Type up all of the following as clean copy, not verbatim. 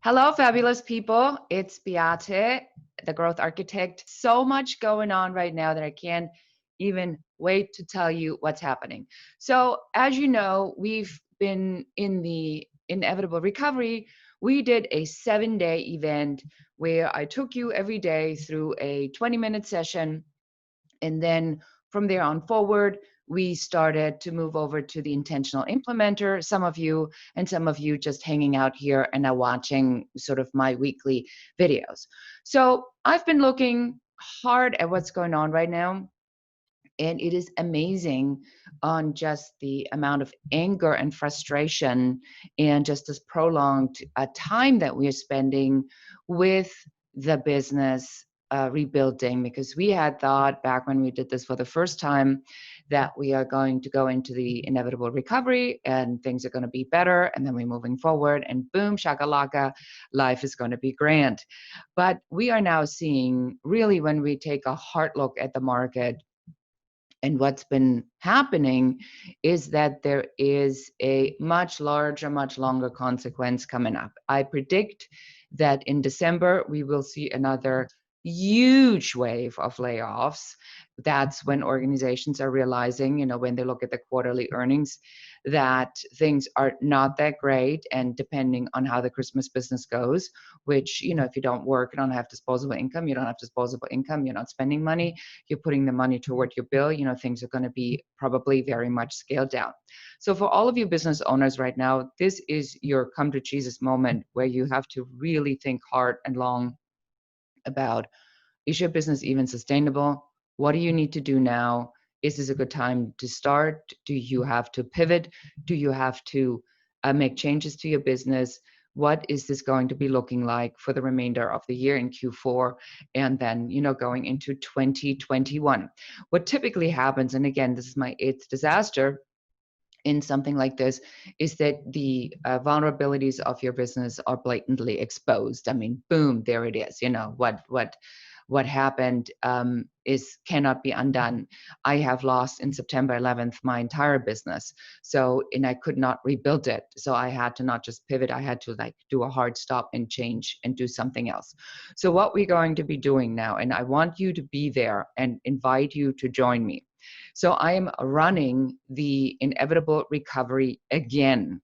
Hello, fabulous people. It's Beate, the growth architect. So much going on right now that I can't even wait to tell you what's happening. So, as you know, we've been in the inevitable recovery. We did a 7-day event where I took you every day through a 20-minute session, and then from there on forward, we started to move over to the intentional implementer. Some of you and some of you just hanging out here and are watching sort of my weekly videos. So I've been looking hard at what's going on right now. And it is amazing on just the amount of anger and frustration and just this prolonged time that we are spending with the business rebuilding, because we had thought back when we did this for the first time that we are going to go into the inevitable recovery and things are going to be better, and then we're moving forward and boom shakalaka, life is going to be grand. But we are now seeing, really, when we take a hard look at the market and what's been happening, is that there is a much larger, much longer consequence coming up. I predict that in December, we will see another huge wave of layoffs. That's when organizations are realizing, when they look at the quarterly earnings, that things are not that great. And depending on how the Christmas business goes, which, if you don't work, you don't have disposable income, you're not spending money, you're putting the money toward your bill, things are going to be probably very much scaled down. So for all of you business owners right now, this is your come to Jesus moment where you have to really think hard and long about, is your business even sustainable? What do you need to do now? Is this a good time to start? Do you have to pivot? Do you have to make changes to your business? What is this going to be looking like for the remainder of the year in Q4 and then, going into 2021? What typically happens, and again, this is my eighth disaster in something like this, is that the vulnerabilities of your business are blatantly exposed. I mean, boom, there it is. What happened is cannot be undone. I have lost in September 11th my entire business. And I could not rebuild it. So I had to not just pivot, I had to do a hard stop and change and do something else. So what we're going to be doing now, and I want you to be there and invite you to join me. So I am running the inevitable recovery again.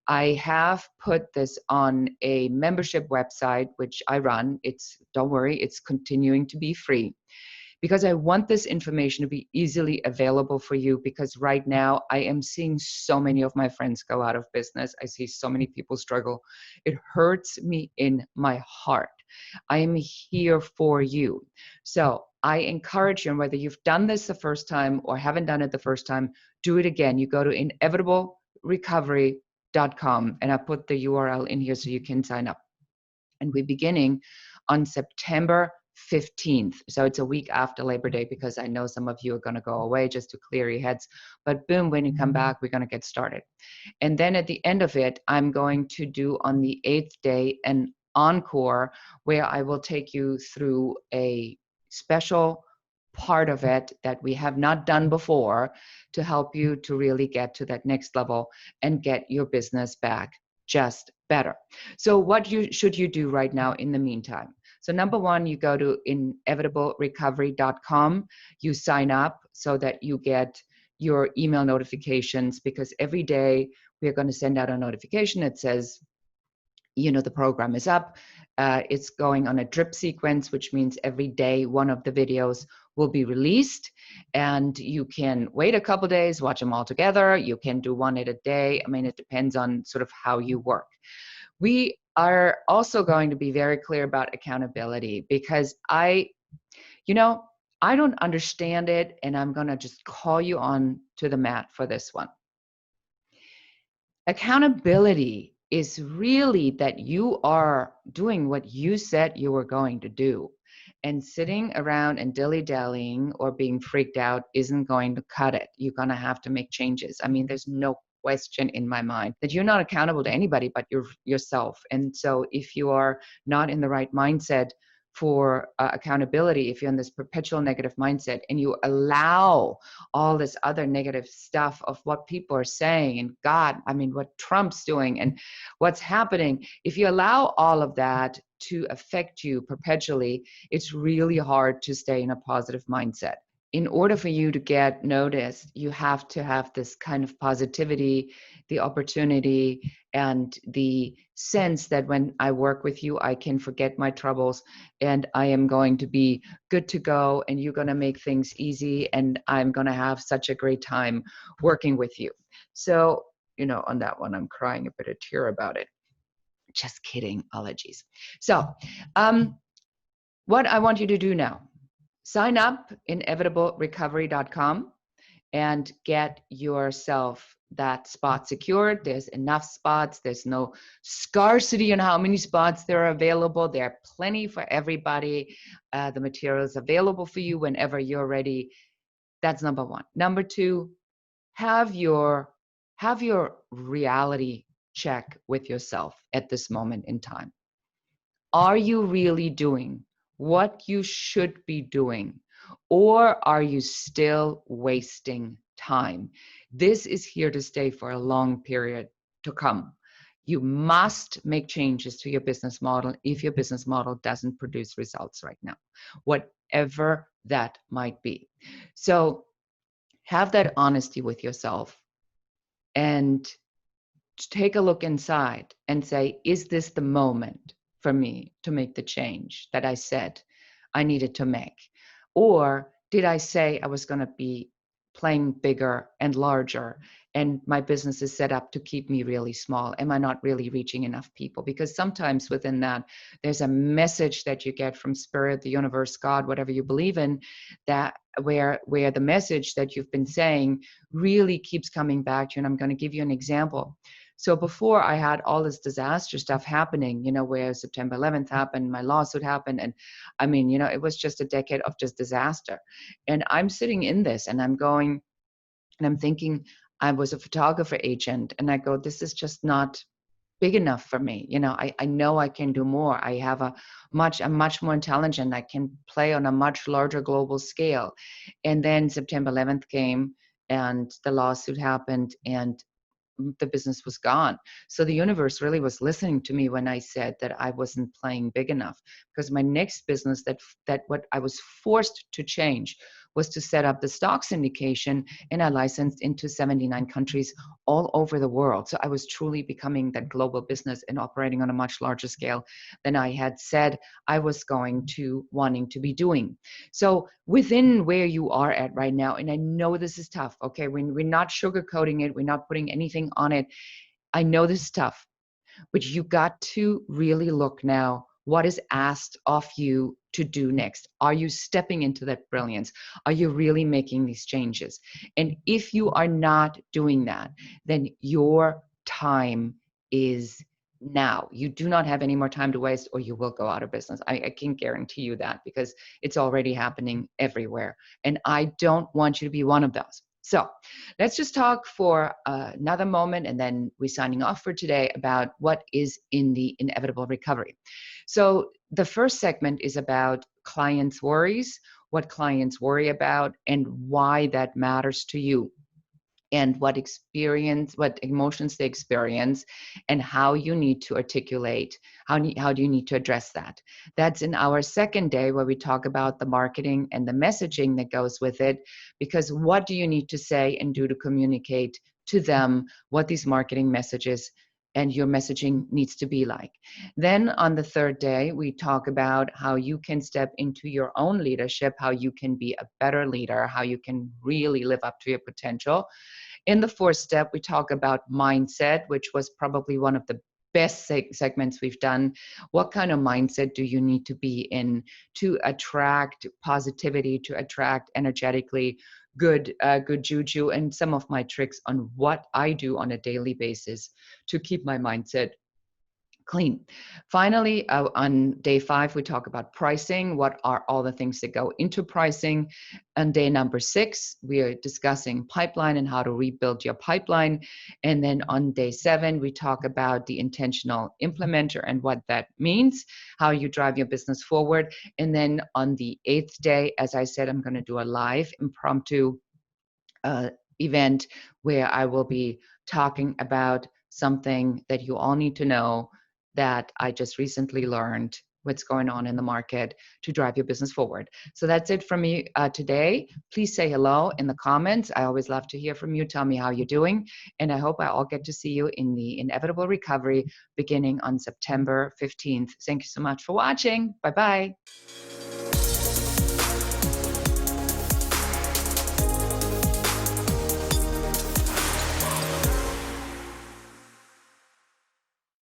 I have put this on a membership website, which I run. Don't worry, it's continuing to be free, because I want this information to be easily available for you, because right now I am seeing so many of my friends go out of business. I see so many people struggle. It hurts me in my heart. I am here for you. So I encourage you, and whether you've done this the first time or haven't done it the first time, do it again. You go to inevitablerecovery.com, and I put the URL in here so you can sign up. And we're beginning on September 15th. So it's a week after Labor Day, because I know some of you are going to go away just to clear your heads. But boom, when you come back, we're going to get started. And then at the end of it, I'm going to do on the 8th day an encore, where I will take you through a special part of it that we have not done before, to help you to really get to that next level and get your business back just better. So what should you do right now in the meantime? So number one, you go to inevitablerecovery.com, you sign up so that you get your email notifications, because every day we are going to send out a notification that says, the program is up. It's going on a drip sequence, which means every day one of the videos will be released, and you can wait a couple days, watch them all together. You can do one at a day. I mean, it depends on sort of how you work. We are also going to be very clear about accountability, because I don't understand it, and I'm going to just call you on to the mat for this one. Accountability is really that you are doing what you said you were going to do. And sitting around and dilly-dallying or being freaked out isn't going to cut it. You're going to have to make changes. I mean, there's no question in my mind that you're not accountable to anybody but yourself. And so if you are not in the right mindset for accountability, if you're in this perpetual negative mindset and you allow all this other negative stuff of what people are saying and God, I mean, what Trump's doing and what's happening, if you allow all of that to affect you perpetually, it's really hard to stay in a positive mindset. In order for you to get noticed, you have to have this kind of positivity, the opportunity, and the sense that when I work with you, I can forget my troubles and I am going to be good to go and you're going to make things easy and I'm going to have such a great time working with you. So, on that one, I'm crying a bit of tear about it. Just kidding, allergies. So, what I want you to do now, sign up inevitablerecovery.com and get yourself that spot secured. There's enough spots. There's no scarcity in how many spots there are available. There are plenty for everybody. The material is available for you whenever you're ready. That's number one. Number two, have your reality check with yourself at this moment in time. Are you really doing what you should be doing? Or are you still wasting time? This is here to stay for a long period to come. You must make changes to your business model if your business model doesn't produce results right now, whatever that might be. So have that honesty with yourself and take a look inside and say, is this the moment for me to make the change that I said I needed to make? Or did I say I was going to be playing bigger and larger and my business is set up to keep me really small? Am I not really reaching enough people? Because sometimes within that, there's a message that you get from spirit, the universe, God, whatever you believe in, that where the message that you've been saying really keeps coming back to you. And I'm going to give you an example. So before I had all this disaster stuff happening, where September 11th happened, my lawsuit happened. And I mean, it was just a decade of just disaster. And I'm sitting in this and I'm going and I'm thinking, I was a photographer agent and I go, this is just not big enough for me. I know I can do more. I have I'm much more intelligent. I can play on a much larger global scale. And then September 11th came and the lawsuit happened and the business was gone. So the universe really was listening to me when I said that I wasn't playing big enough, because my next business that what I was forced to change was to set up the stock syndication, and I licensed into 79 countries all over the world. So I was truly becoming that global business and operating on a much larger scale than I had said I was wanting to be doing. So within where you are at right now, and I know this is tough, okay, we're not sugarcoating it, we're not putting anything on it. I know this is tough, but you got to really look now what is asked of you to do next. Are you stepping into that brilliance? Are you really making these changes? And if you are not doing that, then your time is now. You do not have any more time to waste or you will go out of business. I can guarantee you that, because it's already happening everywhere. And I don't want you to be one of those. So let's just talk for another moment, and then we're signing off for today about what is in the inevitable recovery. So the first segment is about clients' worries, what clients worry about, and why that matters to you, and what emotions they experience, and how you need to articulate, how do you need to address that. That's in our second day, where we talk about the marketing and the messaging that goes with it, because what do you need to say and do to communicate to them what these marketing messages and your messaging needs to be like. Then on the third day, we talk about how you can step into your own leadership, how you can be a better leader, how you can really live up to your potential. In the fourth step, we talk about mindset, which was probably one of the best segments we've done. What kind of mindset do you need to be in to attract positivity, to attract energetically good juju, and some of my tricks on what I do on a daily basis to keep my mindset clean. Finally, on day 5, we talk about pricing. What are all the things that go into pricing? On day number 6, we are discussing pipeline and how to rebuild your pipeline. And then on day 7, we talk about the intentional implementer and what that means, how you drive your business forward. And then on the 8th day, as I said, I'm going to do a live impromptu event where I will be talking about something that you all need to know that I just recently learned what's going on in the market to drive your business forward. So that's it from me today. Please say hello in the comments. I always love to hear from you. Tell me how you're doing. And I hope I all get to see you in the Inevitable Recovery beginning on September 15th. Thank you so much for watching. Bye-bye.